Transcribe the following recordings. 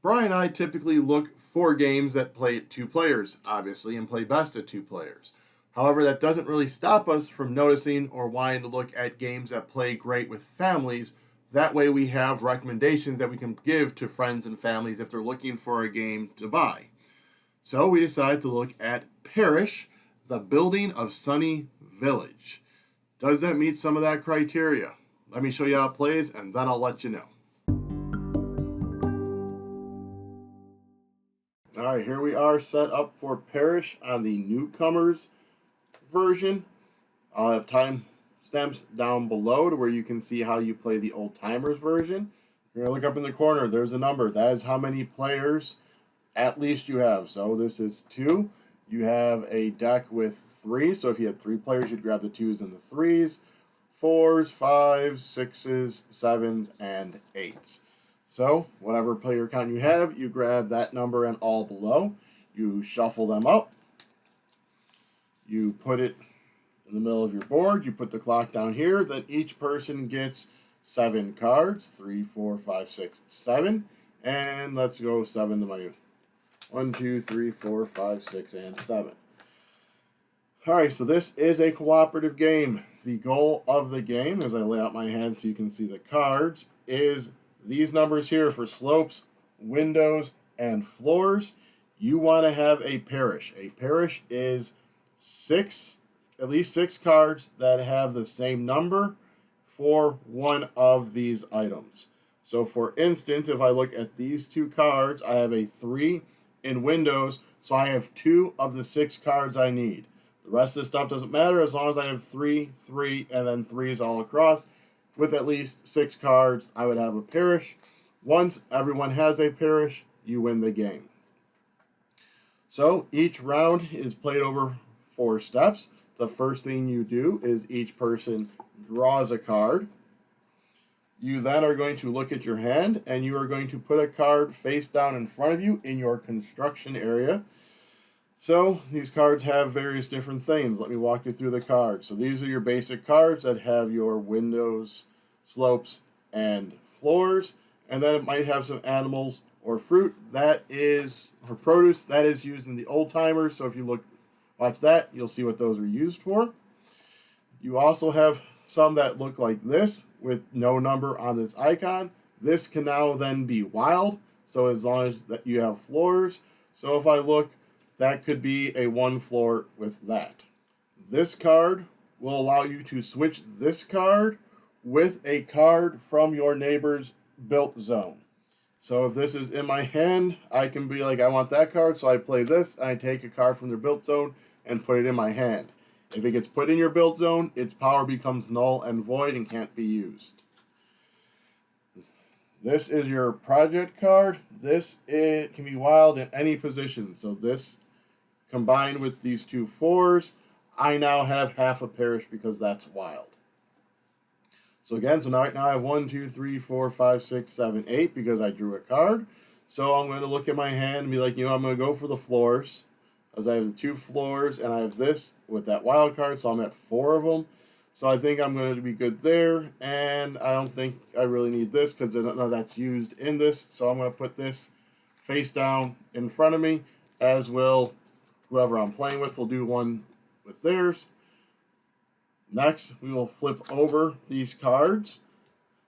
Brian and I typically look for games that play at two players, obviously, and play best at two players. However, that doesn't really stop us from noticing or wanting to look at games that play great with families. That way we have recommendations that we can give to friends and families if they're looking for a game to buy. So we decided to look at Pairish, the Building of Sonnie Village. Does that meet some of that criteria? Let me show you how it plays, and then I'll let you know. Alright, here we are set up for Pairish on the Newcomers version. I'll have timestamps down below to where you can see how you play the Old Timers version. You're going to look up in the corner, there's a number. That is how many players at least you have. So this is 2. You have a deck with 3, so if you had 3 players, you'd grab the 2s and the 3s, 4s, 5s, 6s, 7s, and 8s. So, whatever player count you have, you grab that number and all below. You shuffle them up. You put it in the middle of your board. You put the clock down here. Then each person gets 7 cards. 3, 4, 5, 6, 7. And let's go 7 to my 1, 2, 3, 4, 5, 6, and 7. Alright, so this is a cooperative game. The goal of the game, as I lay out my hand so you can see the cards, is these numbers here for slopes, windows, and floors. You want to have a Pairish. A Pairish is at least 6 cards that have the same number for one of these items. So for instance, if I look at these 2 cards, I have a 3 in windows, so I have 2 of the 6 cards I need. The rest of the stuff doesn't matter as long as I have 3, 3, and then 3s all across. With at least 6 cards, I would have a Pairish. Once everyone has a Pairish, you win the game. So each round is played over 4 steps. The first thing you do is each person draws a card. You then are going to look at your hand, and you are going to put a card face down in front of you in your construction area. So these cards have various different things. Let me walk you through the cards. So these are your basic cards that have your windows, slopes, and floors. And then it might have some animals or fruit. That is, or produce, that is used in the Old Timers. So if you watch that, you'll see what those are used for. You also have some that look like this with no number on this icon. This can now then be wild. So as long as that you have floors. So if I look, that could be a 1 floor with that. This card will allow you to switch this card with a card from your neighbor's built zone. So if this is in my hand, I can be like, I want that card, so I play this, and I take a card from their built zone and put it in my hand. If it gets put in your built zone, its power becomes null and void and can't be used. This is your project card. It can be wild in any position. So this combined with these 2 4s, I now have half a Pairish because that's wild. So again, right now I have 1, 2, 3, 4, 5, 6, 7, 8 because I drew a card. So I'm going to look at my hand and be like, I'm going to go for the floors. As I have the 2 floors and I have this with that wild card, so I'm at 4 of them. So I think I'm going to be good there, and I don't think I really need this because none of that's used in this. So I'm going to put this face down in front of me, as will whoever I'm playing with will do one with theirs. Next, we will flip over these cards,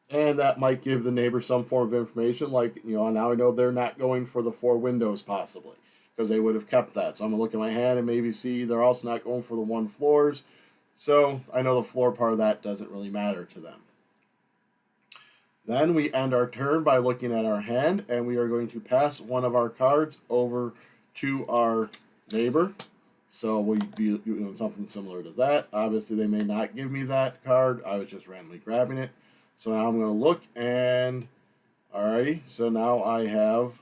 and that might give the neighbor some form of information, like, now I know they're not going for the 4 windows possibly, because they would have kept that. So I'm going to look at my hand and maybe see they're also not going for the 1 floors. So I know the floor part of that doesn't really matter to them. Then we end our turn by looking at our hand, and we are going to pass one of our cards over to our neighbor. So we'll be doing something similar to that. Obviously, they may not give me that card. I was just randomly grabbing it. So now I'm going to look, and alrighty. So now I have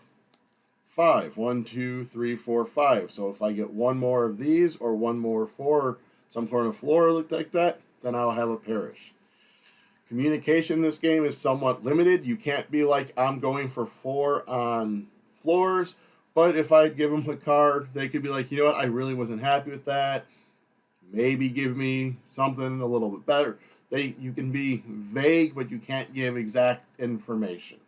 5. 1, 2, 3, 4, 5. So if I get 1 more of these or 1 more 4, some kind of floor look like that, then I'll have a Pairish. Communication in this game is somewhat limited. You can't be like, I'm going for 4 on floors. But if I give them a card, they could be like, what, I really wasn't happy with that. Maybe give me something a little bit better. You can be vague, but you can't give exact information.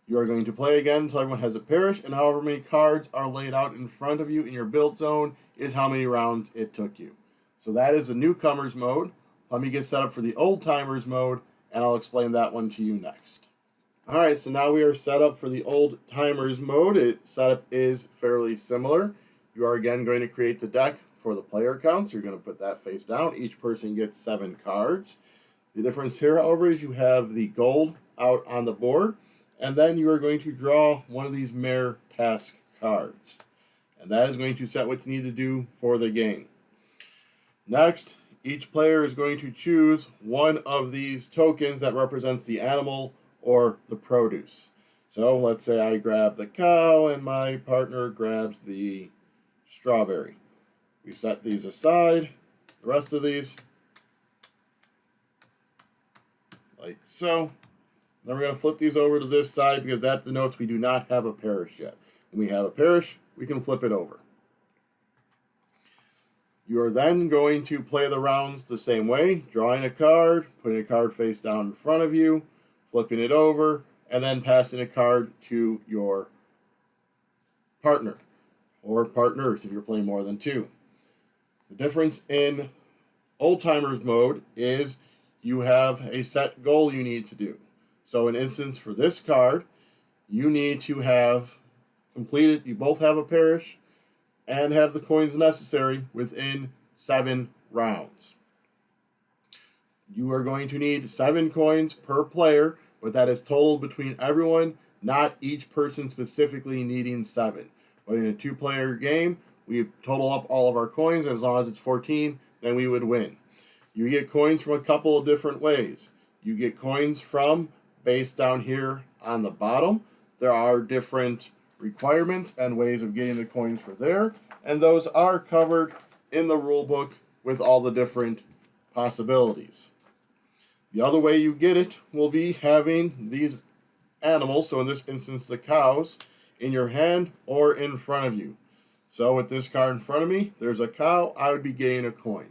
You are going to play again until everyone has a parish, and however many cards are laid out in front of you in your build zone is how many rounds it took you. So that is the newcomers mode. Let me get set up for the old timers mode, and I'll explain that one to you next. Alright, so now we are set up for the old timers mode. Setup is fairly similar. You are again going to create the deck for the player count. So you're going to put that face down. Each person gets 7 cards. The difference here, however, is you have the gold out on the board, and then you are going to draw one of these Mayor Task cards. And that is going to set what you need to do for the game. Next, each player is going to choose one of these tokens that represents the animal or the produce. So let's say I grab the cow and my partner grabs the strawberry. We set these aside, the rest of these, like so. Then we're going to flip these over to this side because that denotes we do not have a parish yet. When we have a parish, we can flip it over. You are then going to play the rounds the same way, drawing a card, putting a card face down in front of you, flipping it over, and then passing a card to your partner, or partners if you're playing more than 2. The difference in old timers mode is you have a set goal you need to do. So in instance for this card, you need to have completed, you both have a parish, and have the coins necessary within 7 rounds. You are going to need 7 coins per player, but that is totaled between everyone, not each person specifically needing 7. But in a 2-player game, we total up all of our coins, and as long as it's 14, then we would win. You get coins from a couple of different ways. You get coins from base down here on the bottom. There are different requirements and ways of getting the coins for there, and those are covered in the rule book with all the different possibilities. The other way you get it will be having these animals, so in this instance the cows, in your hand or in front of you. So with this card in front of me, there's a cow, I would be getting a coin.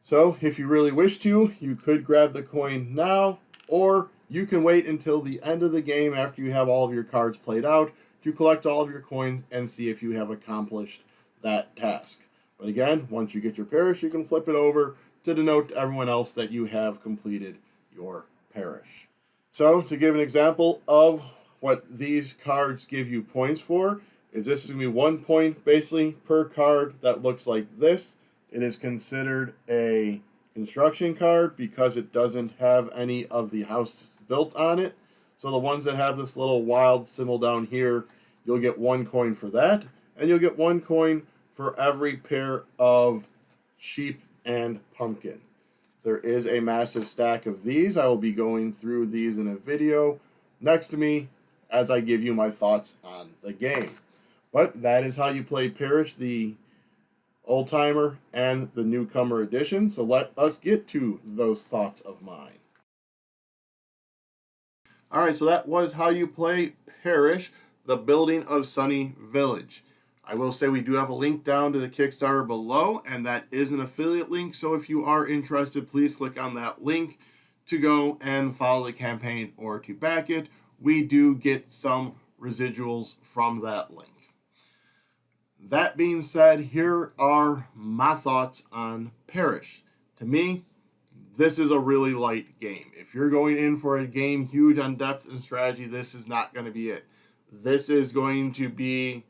So if you really wish to, you could grab the coin now, or you can wait until the end of the game after you have all of your cards played out to collect all of your coins and see if you have accomplished that task. But again, once you get your parish, you can flip it over to denote to everyone else that you have completed your parish. So to give an example of what these cards give you points for, is this is going to be 1 point basically per card that looks like this. It is considered a construction card because it doesn't have any of the house built on it. So the ones that have this little wild symbol down here, you'll get 1 coin for that, and you'll get 1 coin for every pair of sheep and pumpkin. There is a massive stack of these. I will be going through these in a video next to me as I give you my thoughts on the game. But that is how you play Pairish, the old timer and the newcomer edition. So let us get to those thoughts of mine. Alright, so that was how you play Pairish, the Building of Sonnie Village. I will say we do have a link down to the Kickstarter below, and that is an affiliate link, so if you are interested, please click on that link to go and follow the campaign or to back it. We do get some residuals from that link. That being said, here are my thoughts on Pairish. To me, this is a really light game. If you're going in for a game huge on depth and strategy, this is not going to be it. This is going to be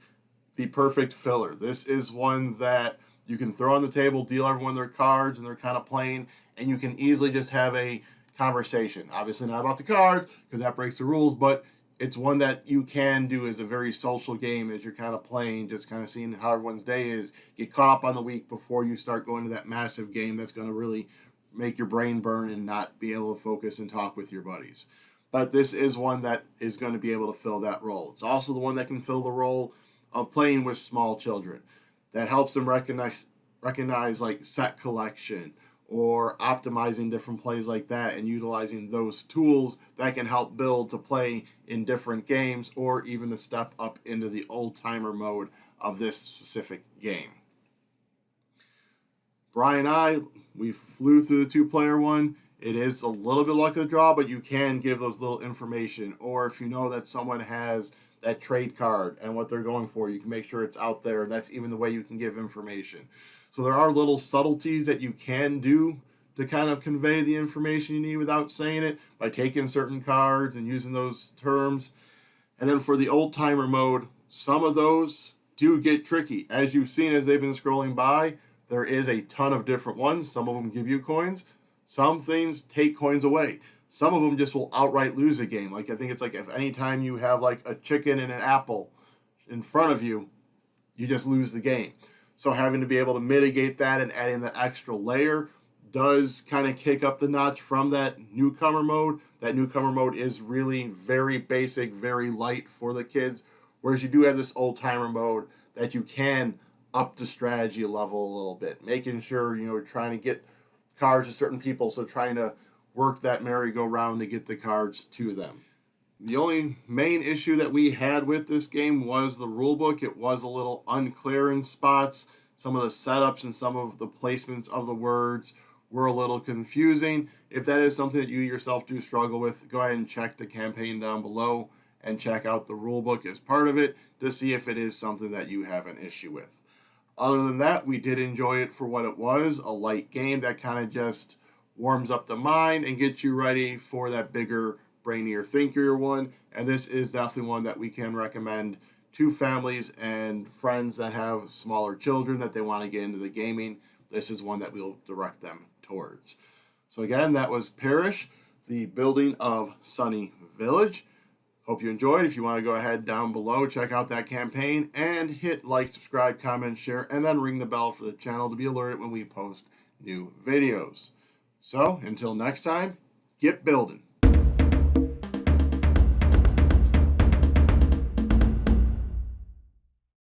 the perfect filler. This is one that you can throw on the table, deal everyone their cards, and they're kind of playing, and you can easily just have a conversation. Obviously not about the cards, because that breaks the rules, but it's one that you can do as a very social game as you're kind of playing, just kind of seeing how everyone's day is. Get caught up on the week before you start going to that massive game that's going to really make your brain burn and not be able to focus and talk with your buddies. But this is one that is going to be able to fill that role. It's also the one that can fill the role of playing with small children. That helps them recognize like set collection or optimizing different plays like that and utilizing those tools that can help build to play in different games or even to step up into the old-timer mode of this specific game. Brian and I, we flew through the 2-player one. It is a little bit luck of the draw, but you can give those little information. Or if you know that someone has that trade card and what they're going for, you can make sure it's out there. And that's even the way you can give information. So there are little subtleties that you can do to kind of convey the information you need without saying it by taking certain cards and using those terms. And then for the old timer mode, some of those do get tricky. As you've seen as they've been scrolling by, there is a ton of different ones. Some of them give you coins. Some things take coins away. Some of them just will outright lose a game. Like I think it's like if any time you have like a chicken and an apple in front of you, you just lose the game. So having to be able to mitigate that and adding the extra layer does kind of kick up the notch from that newcomer mode. That newcomer mode is really very basic, very light for the kids. Whereas you do have this old timer mode that you can up the strategy level a little bit, making sure trying to get cards to certain people, so trying to work that merry-go-round to get the cards to them. The only main issue that we had with this game was the rulebook. It was a little unclear in spots. Some of the setups and some of the placements of the words were a little confusing. If that is something that you yourself do struggle with, go ahead and check the campaign down below and check out the rulebook as part of it to see if it is something that you have an issue with. Other than that, we did enjoy it for what it was, a light game that kind of just warms up the mind and gets you ready for that bigger, brainier, thinkier one. And this is definitely one that we can recommend to families and friends that have smaller children that they want to get into the gaming. This is one that we'll direct them towards. So again, that was Pairish, the Building of Sonnie Village. Hope you enjoyed. If you want to go ahead down below, check out that campaign and hit like, subscribe, comment, share, and then ring the bell for the channel to be alerted when we post new videos. So until next time, get building.